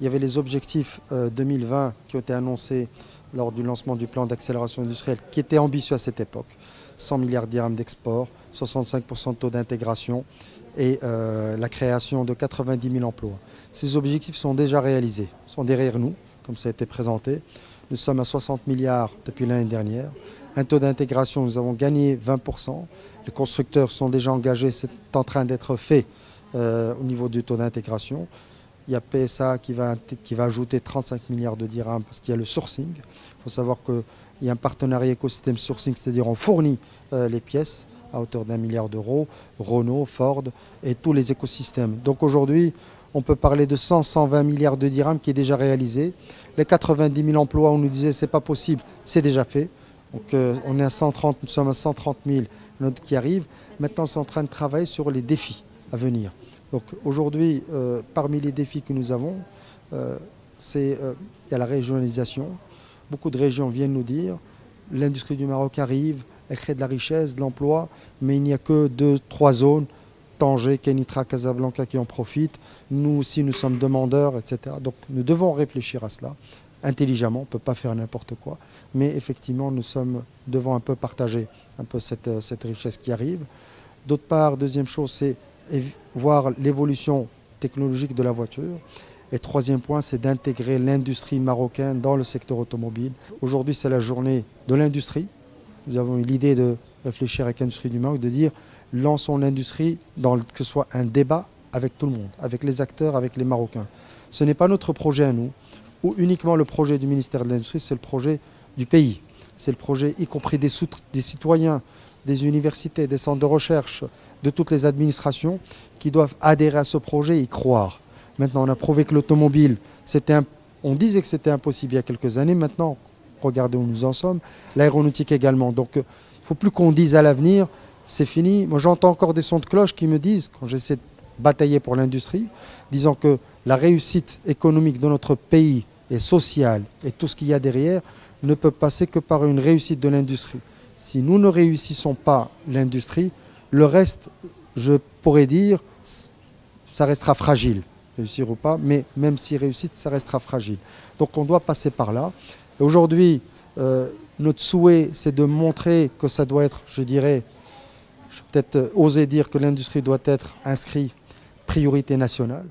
Il y avait les objectifs 2020 qui ont été annoncés lors du lancement du plan d'accélération industrielle qui était ambitieux à cette époque. 100 milliards de dirhams d'export, 65% de taux d'intégration et la création de 90 000 emplois. Ces objectifs sont déjà réalisés, sont derrière nous, comme ça a été présenté. Nous sommes à 60 milliards depuis l'année dernière. Un taux d'intégration, nous avons gagné 20%. Les constructeurs sont déjà engagés, c'est en train d'être fait au niveau du taux d'intégration. Il y a PSA qui va ajouter 35 milliards de dirhams parce qu'il y a le sourcing. Il faut savoir qu'il y a un partenariat écosystème sourcing, c'est-à-dire on fournit les pièces à hauteur d'1 milliard d'euros, Renault, Ford et tous les écosystèmes. Donc aujourd'hui, on peut parler de 100-120 milliards de dirhams qui est déjà réalisé. Les 90 000 emplois, on nous disait c'est pas possible, c'est déjà fait. Donc on est à 130, nous sommes à 130 000 notes qui arrivent. Maintenant, on est en train de travailler sur les défis à venir. Donc aujourd'hui, parmi les défis que nous avons, il y a la régionalisation. Beaucoup de régions viennent nous dire, l'industrie du Maroc arrive, elle crée de la richesse, de l'emploi, mais il n'y a que 2-3 zones, Tanger, Kenitra, Casablanca qui en profitent. Nous aussi, nous sommes demandeurs, etc. Donc nous devons réfléchir à cela intelligemment, on ne peut pas faire n'importe quoi, mais effectivement, nous devons un peu partager un peu cette richesse qui arrive. D'autre part, deuxième chose, c'est voir l'évolution technologique de la voiture. Et troisième point, c'est d'intégrer l'industrie marocaine dans le secteur automobile. Aujourd'hui, c'est la journée de l'industrie. Nous avons eu l'idée de réfléchir avec l'industrie du Maroc, de dire lançons l'industrie que ce soit un débat avec tout le monde, avec les acteurs, avec les Marocains. Ce n'est pas notre projet à nous, ou uniquement le projet du ministère de l'Industrie, c'est le projet du pays. C'est le projet y compris des citoyens, des universités, des centres de recherche, de toutes les administrations qui doivent adhérer à ce projet et y croire. Maintenant, on a prouvé que l'automobile, on disait que c'était impossible il y a quelques années. Maintenant, regardez où nous en sommes. L'aéronautique également. Donc, il ne faut plus qu'on dise à l'avenir, c'est fini. Moi, j'entends encore des sons de cloche qui me disent, quand j'essaie de batailler pour l'industrie, disant que la réussite économique de notre pays et sociale et tout ce qu'il y a derrière ne peut passer que par une réussite de l'industrie. Si nous ne réussissons pas l'industrie, le reste, je pourrais dire, ça restera fragile, réussir ou pas, mais même si réussite, ça restera fragile. Donc on doit passer par là. Aujourd'hui, notre souhait, c'est de montrer que ça doit être, je dirais, je vais peut-être oser dire que l'industrie doit être inscrite priorité nationale.